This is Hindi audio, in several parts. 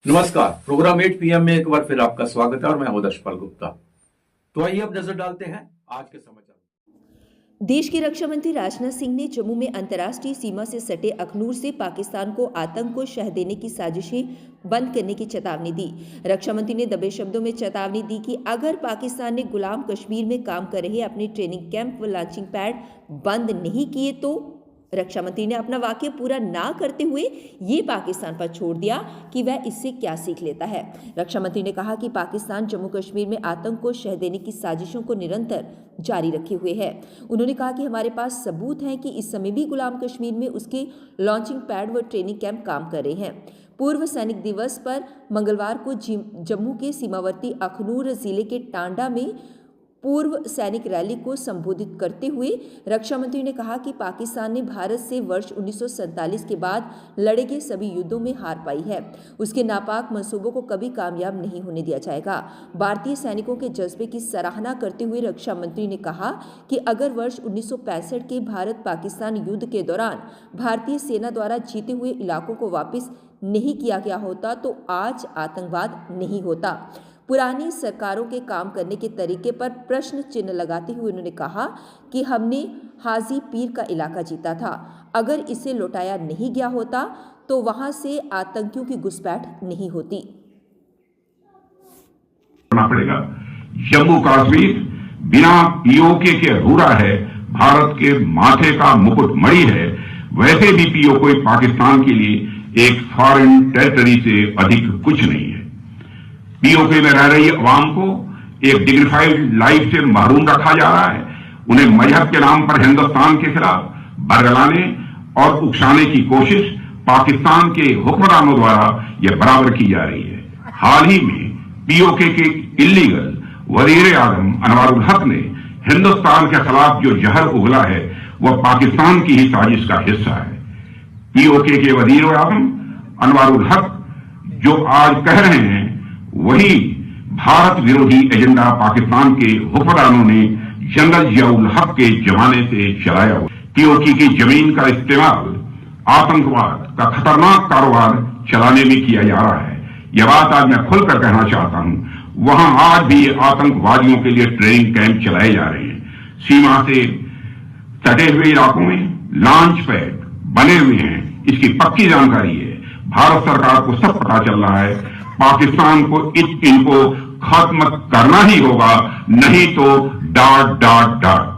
नमस्कार। प्रोग्राम 8 PM में एक बार फिर आपका स्वागत है और मैं हूं यशपाल गुप्ता। तो आइए अब नजर डालते हैं आज के समाचार। देश के रक्षा मंत्री राजनाथ सिंह ने जम्मू में अंतर्राष्ट्रीय सीमा से सटे अखनूर से पाकिस्तान को आतंक को शह देने की साजिशें बंद करने की चेतावनी दी। रक्षा मंत्री ने दबे शब्दों में चेतावनी दी कि अगर पाकिस्तान ने गुलाम कश्मीर में काम कर रहे अपने ट्रेनिंग कैंप व लॉन्चिंग पैड बंद नहीं किए तो रक्षा मंत्री ने अपना वाक्य पूरा ना करते हुए ये पाकिस्तान पर छोड़ दिया कि वह इससे क्या सीख लेता है। रक्षा मंत्री ने कहा कि पाकिस्तान जम्मू कश्मीर में आतंक को शह देने की साजिशों को निरंतर जारी रखे हुए है। उन्होंने कहा कि हमारे पास सबूत हैं कि इस समय भी गुलाम कश्मीर में उसके लॉन्चिंग पैड व ट्रेनिंग कैंप काम कर रहे हैं। पूर्व सैनिक दिवस पर मंगलवार को जम्मू के सीमावर्ती अखनूर जिले के टांडा में पूर्व सैनिक रैली को संबोधित करते हुए रक्षा मंत्री ने कहा कि पाकिस्तान ने भारत से वर्ष 1947 के बाद लड़े गए सभी युद्धों में हार पाई है। उसके नापाक मंसूबों को कभी कामयाब नहीं होने दिया जाएगा। भारतीय सैनिकों के जज्बे की सराहना करते हुए रक्षा मंत्री ने कहा कि अगर वर्ष 1965 के भारत पाकिस्तान युद्ध के दौरान भारतीय सेना द्वारा जीते हुए इलाकों को वापस नहीं किया गया होता तो आज आतंकवाद नहीं होता। पुरानी सरकारों के काम करने के तरीके पर प्रश्न चिन्ह लगाते हुए उन्होंने कहा कि हमने हाजी पीर का इलाका जीता था, अगर इसे लौटाया नहीं गया होता तो वहां से आतंकियों की घुसपैठ नहीं होती। पड़ेगा जम्मू कश्मीर बिना पीओके के अधूरा है, भारत के माथे का मुकुट मणि है। वैसे भी पीओके पाकिस्तान के लिए एक फॉरेन टेरिटरी से अधिक कुछ नहीं है। पीओके में रह रही अवाम को एक डिग्निफाइड लाइफ से महरूम रखा जा रहा है। उन्हें मजहब के नाम पर हिंदुस्तान के खिलाफ बरगलाने और उकसाने की कोशिश पाकिस्तान के हुक्मरानों द्वारा यह बराबर की जा रही है। हाल ही में पीओके के इलीगल वजीर आजम अनवारुल हक ने हिंदुस्तान के खिलाफ जो जहर उगला है वह पाकिस्तान की ही साजिश का हिस्सा है। पीओके के वजीर आजम अनवारुल हक जो आज कह रहे हैं वही भारत विरोधी एजेंडा पाकिस्तान के हुक्मरानों ने जनरल जियाउल हक के जमाने से चलाया हुआ। पीओके की जमीन का इस्तेमाल आतंकवाद का खतरनाक कारोबार चलाने में किया जा रहा है। यह बात आज मैं खुलकर कहना चाहता हूं। वहां आज भी आतंकवादियों के लिए ट्रेनिंग कैंप चलाए जा रहे हैं। सीमा से सटे हुए इलाकों में लॉन्च पैड बने हुए हैं, इसकी पक्की जानकारी है। भारत सरकार को सब पता चल रहा है। पाकिस्तान को इनको खत्म करना ही होगा, नहीं तो डाट डाट डाट।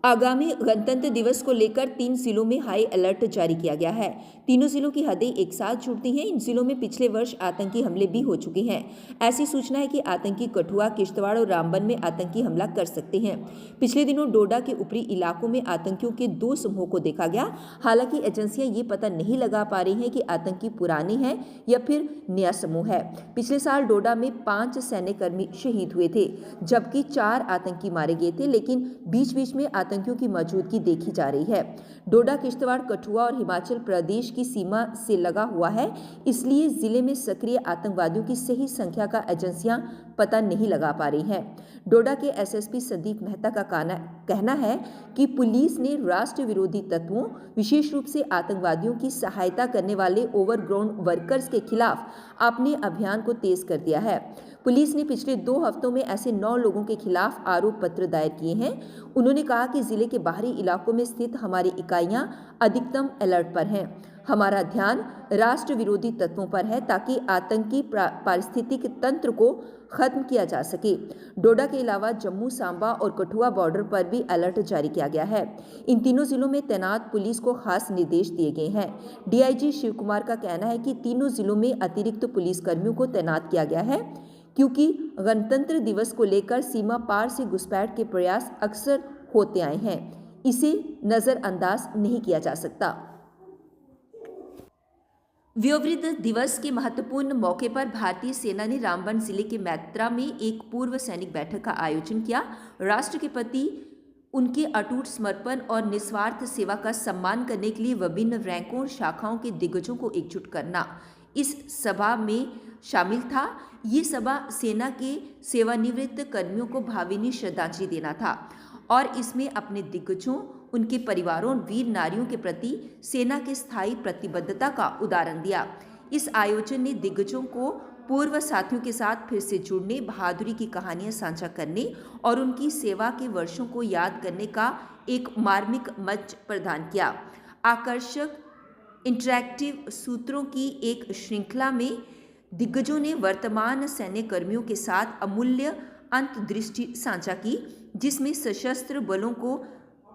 आगामी गणतंत्र दिवस को लेकर 3 जिलों में हाई अलर्ट जारी किया गया है। तीनों जिलों की हदें एक साथ जुड़ती हैं। इन जिलों में पिछले वर्ष आतंकी हमले भी हो चुके हैं। ऐसी सूचना है कि आतंकी कठुआ, किश्तवाड़ और रामबन में आतंकी हमला कर सकते हैं। पिछले दिनों डोडा के ऊपरी इलाकों में आतंकियों के 2 समूहों को देखा गया। हालांकि एजेंसियां ये पता नहीं लगा पा रही हैं कि आतंकी पुराने हैं या फिर नया समूह है। पिछले साल डोडा में 5 सैन्यकर्मी शहीद हुए थे, जबकि 4 आतंकी मारे गए थे, लेकिन बीच बीच में आतंकियों की मौजूदगी देखी जा रही है। डोडा, किश्तवाड़, कठुआ और हिमाचल प्रदेश की सीमा से लगा हुआ है, इसलिए जिले में सक्रिय आतंकवादियों की सही संख्या का एजेंसियां पता नहीं लगा पा रही हैं। डोडा के एसएसपी संदीप मेहता का कहना है कि पुलिस ने राष्ट्र विरोधी तत्वों, विशेष रूप से आतंकवादियों की सहायता करने वाले ओवरग्राउंड वर्कर्स के खिलाफ अपने अभियान को तेज कर दिया है। पुलिस ने पिछले 2 हफ्तों में ऐसे 9 लोगों के खिलाफ आरोप पत्र दायर किए हैं। उन्होंने कहा कि जिले के बाहरी इलाकों में स्थित हमारी इकाइयां अधिकतम अलर्ट पर हैं। हमारा ध्यान राष्ट्र विरोधी तत्वों पर है ताकि आतंकी पारिस्थितिक तंत्र को खत्म किया जा सके। डोडा के अलावा जम्मू, सांबा और कठुआ बॉर्डर पर भी अलर्ट जारी किया गया है। इन तीनों जिलों में तैनात पुलिस को खास निर्देश दिए गए हैं। डीआईजी शिव कुमार का कहना है कि तीनों जिलों में अतिरिक्त पुलिसकर्मियों को तैनात किया गया है, क्योंकि गणतंत्र दिवस को लेकर सीमा पार से घुसपैठ के प्रयास अक्सर होते आए हैं। इसे नजरअंदाज नहीं किया जा सकता। वयोवृद्ध दिवस के महत्वपूर्ण मौके पर भारतीय सेना ने रामबन जिले के मैत्रा में एक पूर्व सैनिक बैठक का आयोजन किया। राष्ट्र के प्रति उनके अटूट समर्पण और निस्वार्थ सेवा का सम्मान करने के लिए विभिन्न रैंकों और शाखाओं के दिग्गजों को एकजुट करना इस सभा में शामिल था। ये सभा सेना के सेवानिवृत्त कर्मियों को भावभीनी श्रद्धांजलि देना था और इसमें अपने दिग्गजों, उनके परिवारों और वीर नारियों के प्रति सेना की स्थायी प्रतिबद्धता का उदाहरण दिया। इस आयोजन ने दिग्गजों को पूर्व साथियों के साथ फिर से जुड़ने, बहादुरी की कहानियां साझा करने और उनकी सेवा के वर्षों को याद करने का एक मार्मिक मंच प्रदान किया। आकर्षक इंटरैक्टिव सूत्रों की एक श्रृंखला में दिग्गजों ने वर्तमान सैन्य कर्मियों के साथ अमूल्य अंतर्दृष्टि साझा की, जिसमें सशस्त्र बलों को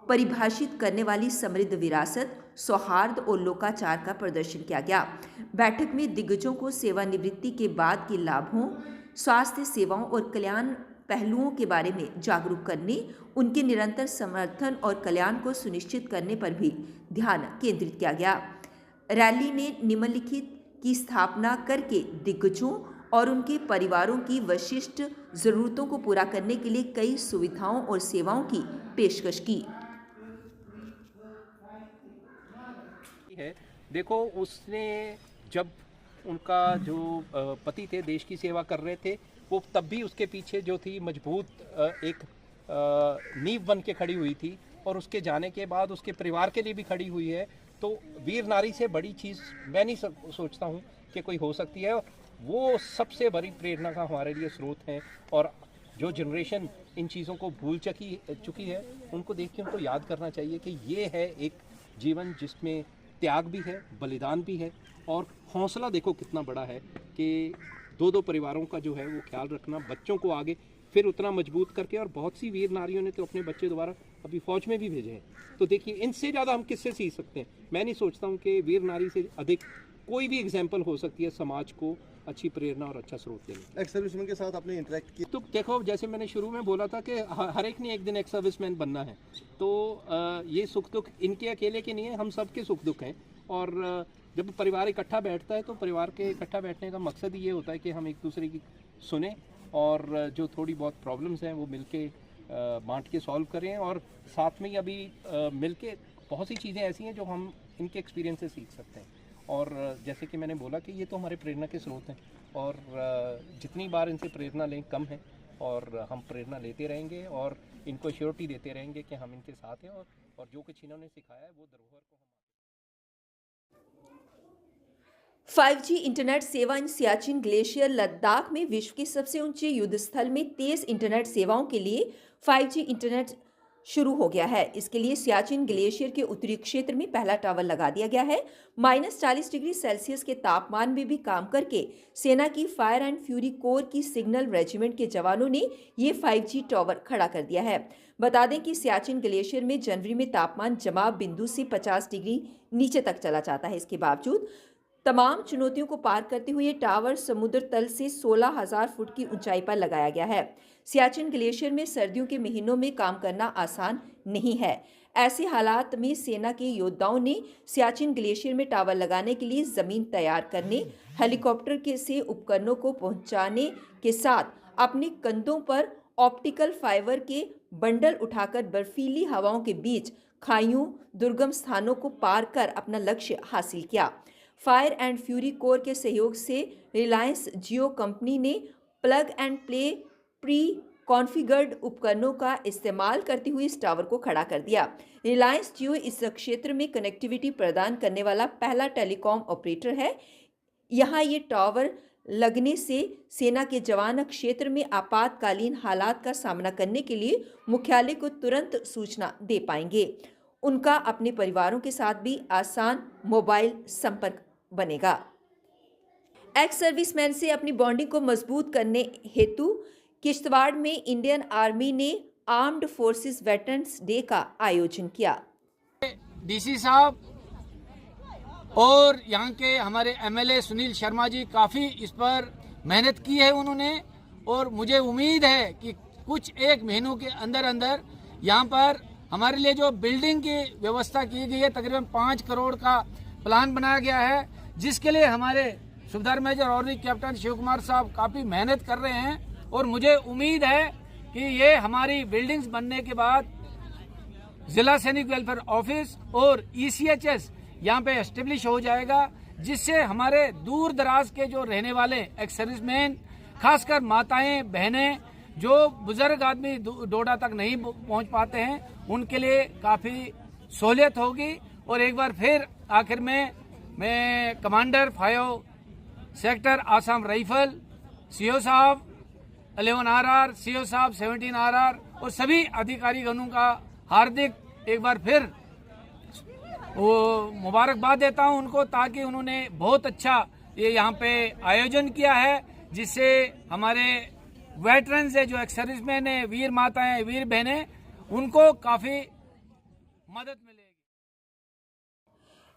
परिभाषित करने वाली समृद्ध विरासत, सौहार्द और लोकाचार का प्रदर्शन किया गया। बैठक में दिग्गजों को सेवानिवृत्ति के बाद के लाभों, स्वास्थ्य सेवाओं और कल्याण पहलुओं के बारे में जागरूक करने, उनके निरंतर समर्थन और कल्याण को सुनिश्चित करने पर भी ध्यान केंद्रित किया गया। रैली ने निम्नलिखित की स्थापना करके दिग्गजों और उनके परिवारों की विशिष्ट जरूरतों को पूरा करने के लिए कई सुविधाओं और सेवाओं की पेशकश की। है देखो, उसने जब उनका जो पति थे देश की सेवा कर रहे थे, वो तब भी उसके पीछे जो थी मजबूत एक नींव बन के खड़ी हुई थी, और उसके जाने के बाद उसके परिवार के लिए भी खड़ी हुई है। तो वीर नारी से बड़ी चीज़ मैं नहीं सोचता हूँ कि कोई हो सकती है। वो सबसे बड़ी प्रेरणा का हमारे लिए स्रोत है, और जो जनरेशन इन चीज़ों को भूल चुकी है, उनको देख के उनको याद करना चाहिए कि ये है एक जीवन जिसमें त्याग भी है, बलिदान भी है, और हौसला देखो कितना बड़ा है कि दो परिवारों का जो है वो ख्याल रखना, बच्चों को आगे फिर उतना मजबूत करके। और बहुत सी वीर नारियों ने तो अपने बच्चे दोबारा अभी फौज में भी भेजे हैं। तो देखिए, इनसे ज़्यादा हम किससे सीख सकते हैं? मैं नहीं सोचता हूँ कि वीर नारी से अधिक कोई भी एग्जाम्पल हो सकती है समाज को अच्छी प्रेरणा और अच्छा स्रोत देने। एक्स सर्विसमैन के साथ आपने इंटरेक्ट किया? तो देखो, जैसे मैंने शुरू में बोला था कि हर एक ने एक दिन एक्स सर्विसमैन बनना है। तो ये सुख दुख इनके अकेले के नहीं है, हम सबके सुख दुख हैं। और जब परिवार इकट्ठा बैठता है तो परिवार के इकट्ठा बैठने का मकसद ही ये होता है कि हम एक दूसरे की सुने, और जो थोड़ी बहुत प्रॉब्लम्स हैं वो मिलके बांट के सॉल्व करें। और साथ में ही अभी मिलके बहुत सी चीज़ें ऐसी हैं जो हम इनके एक्सपीरियंस से सीख सकते हैं। और जैसे कि मैंने बोला कि ये तो हमारे प्रेरणा के स्रोत हैं, और जितनी बार इनसे प्रेरणा लें कम है, और हम प्रेरणा लेते रहेंगे और इनको श्योरिटी देते रहेंगे कि हम इनके साथ हैं, और जो कुछ इन्होंने सिखाया है वो धरोहर को हम 5G इंटरनेट सेवा इन सियाचिन ग्लेशियर लद्दाख में विश्व के सबसे ऊंचे युद्ध स्थल में तेज इंटरनेट सेवाओं के लिए 5G इंटरनेट शुरू हो गया है। इसके लिए सियाचिन ग्लेशियर के उत्तरी क्षेत्र में पहला टावर लगा दिया गया है। -40 डिग्री सेल्सियस के तापमान में भी काम करके सेना की फायर एंड फ्यूरी कोर की सिग्नल रेजिमेंट के जवानों ने ये 5G टावर खड़ा कर दिया है। बता दें कि सियाचिन ग्लेशियर में जनवरी में तापमान जमाव बिंदु से 50 डिग्री नीचे तक चला जाता है। इसके बावजूद तमाम चुनौतियों को पार करते हुए ये टावर समुद्र तल से 16,000 फुट की ऊंचाई पर लगाया गया है। सियाचिन ग्लेशियर में सर्दियों के महीनों में काम करना आसान नहीं है। ऐसे हालात में सेना के योद्धाओं ने सियाचिन ग्लेशियर में टावर लगाने के लिए जमीन तैयार करने, हेलीकॉप्टर से उपकरणों को पहुंचाने के साथ अपने कंधों पर ऑप्टिकल फाइबर के बंडल उठाकर बर्फीली हवाओं के बीच खाइयों, दुर्गम स्थानों को पार कर अपना लक्ष्य हासिल किया। फायर एंड फ्यूरी कोर के सहयोग से रिलायंस जियो कंपनी ने plug and play pre configured उपकरणों का इस्तेमाल करते हुए इस टावर को खड़ा कर दिया। रिलायंस जियो इस क्षेत्र में कनेक्टिविटी प्रदान करने वाला पहला टेलीकॉम ऑपरेटर है। यहाँ ये टावर लगने से सेना के जवान क्षेत्र में आपातकालीन हालात का सामना करने के लिए मुख्यालय को तुरंत सूचना दे पाएंगे। उनका अपने परिवारों के साथ भी आसान मोबाइल संपर्क बनेगा। एक्स सर्विसमैन से अपनी बॉन्डिंग को मजबूत करने हेतु किश्तवाड़ में इंडियन आर्मी ने आर्म्ड फोर्सेस वेटरन्स डे का आयोजन किया। डीसी साहब और यहाँ के हमारे एमएलए सुनील शर्मा जी काफ़ी इस पर मेहनत की है उन्होंने, और मुझे उम्मीद है कि कुछ एक महीनों के अंदर अंदर यहाँ पर हमारे लिए जो बिल्डिंग की व्यवस्था की गई है, तकरीबन 5 करोड़ का प्लान बनाया गया है, जिसके लिए हमारे सुबेदार मेजर और कैप्टन शिव कुमार साहब काफ़ी मेहनत कर रहे हैं। और मुझे उम्मीद है कि ये हमारी बिल्डिंग्स बनने के बाद जिला सैनिक वेलफेयर ऑफिस और ECHS यहाँ पे एस्टेब्लिश हो जाएगा, जिससे हमारे दूर दराज के जो रहने वाले एक्स सर्विसमैन, खासकर माताएं बहनें जो बुजुर्ग आदमी डोडा तक नहीं पहुँच पाते हैं, उनके लिए काफ़ी सहूलियत होगी। और एक बार फिर आखिर में मैं commander 5 sector Assam rifle, CO साहब 11RR, सीओ साहब 17RR और सभी अधिकारीगणों का हार्दिक एक बार फिर वो मुबारकबाद देता हूं उनको, ताकि उन्होंने बहुत अच्छा ये यहाँ पे आयोजन किया है, जिससे हमारे वेटरन्स है, जो एक्स सर्विसमैन है, वीर माताएं, वीर बहनें, उनको काफ़ी मदद मिलेगी।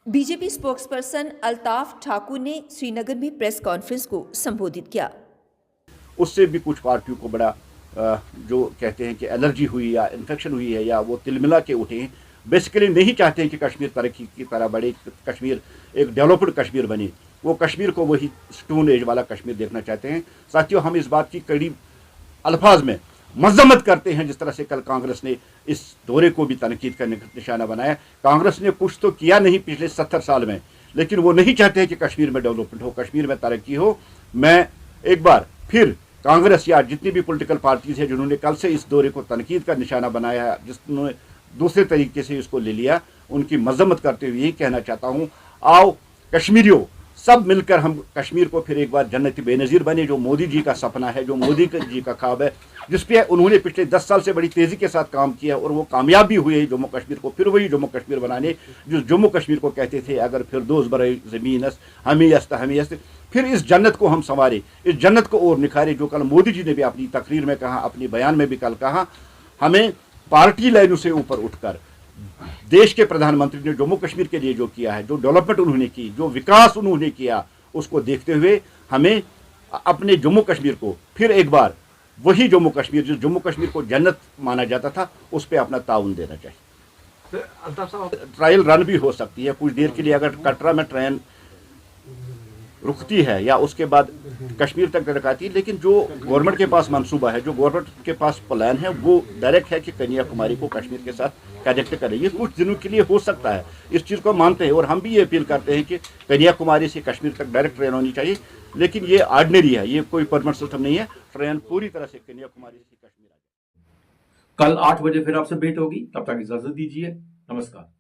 बीजेपी स्पोक्सपर्सन अल्ताफ ठाकुर ने श्रीनगर में प्रेस कॉन्फ्रेंस को संबोधित किया। उससे भी कुछ पार्टियों को बड़ा जो कहते हैं कि एलर्जी हुई या इन्फेक्शन हुई है या वो तिलमिला के उठे हैं, बेसिकली नहीं चाहते हैं कि कश्मीर तरक्की की तरह बढ़े, कश्मीर एक डेवलप्ड कश्मीर बने। वो कश्मीर को वही स्टोन एज वाला कश्मीर देखना चाहते हैं। साथियों, हम इस बात की कड़ी अल्फाज में मजम्मत करते हैं, जिस तरह से कल कांग्रेस ने इस दौरे को भी तनकीद का निशाना बनाया। कांग्रेस ने कुछ तो किया नहीं पिछले 70 साल में, लेकिन वो नहीं चाहते कि कश्मीर में डेवलपमेंट हो, कश्मीर में तरक्की हो। मैं एक बार फिर कांग्रेस या जितनी भी पॉलिटिकल पार्टीज है जिन्होंने कल से इस दौरे को तनकीद का निशाना बनाया है, जिन्होंने दूसरे तरीके से इसको ले लिया, उनकी मजम्मत करते हुए यही कहना चाहता हूँ, आओ कश्मीरियों सब मिलकर हम कश्मीर को फिर एक बार जन्नत बेनज़ीर बने, जो मोदी जी का सपना है, जो मोदी जी का ख्वाब है, जिस पे उन्होंने पिछले 10 साल से बड़ी तेज़ी के साथ काम किया और वो कामयाब भी हुए जम्मू कश्मीर को फिर वही जम्मू कश्मीर बनाने, जो जम्मू कश्मीर को कहते थे अगर फिर दोस्त बरे ज़मीन हमें हस्त, फिर इस जन्नत को हम संवारे, इस जन्नत को और निखारे, जो कल मोदी जी ने भी अपनी तकरीर में कहा, अपनी बयान में भी कल कहा। हमें पार्टी लाइनों से ऊपर उठकर देश के प्रधानमंत्री ने जम्मू कश्मीर के लिए जो किया है, जो डेवलपमेंट उन्होंने की, जो विकास उन्होंने किया, उसको देखते हुए हमें अपने जम्मू कश्मीर को फिर एक बार वही जम्मू कश्मीर, जो जम्मू कश्मीर को जन्नत माना जाता था, उस पर अपना ताउन देना चाहिए। ट्रायल रन भी हो सकती है कुछ देर के लिए, अगर कटरा में ट्रेन रुकती है या उसके बाद कश्मीर तक टरकाती है, लेकिन जो गवर्नमेंट के पास मंसूबा है, जो गवर्नमेंट के पास प्लान है, वो डायरेक्ट है कि कन्याकुमारी को कश्मीर के साथ कनेक्ट करें। ये कुछ दिनों के लिए हो सकता है, इस चीज़ को मानते हैं और हम भी ये अपील करते हैं कि कन्याकुमारी से कश्मीर तक डायरेक्ट ट्रेन होनी चाहिए, लेकिन ये ऑर्डिनरी है, ये कोई परमानेंट सिस्टम नहीं है। ट्रेन पूरी तरह से कन्याकुमारी से कश्मीर आ जाए। कल 8 बजे फिर आपसे भेंट होगी, तब तक इजाजत दीजिए, नमस्कार।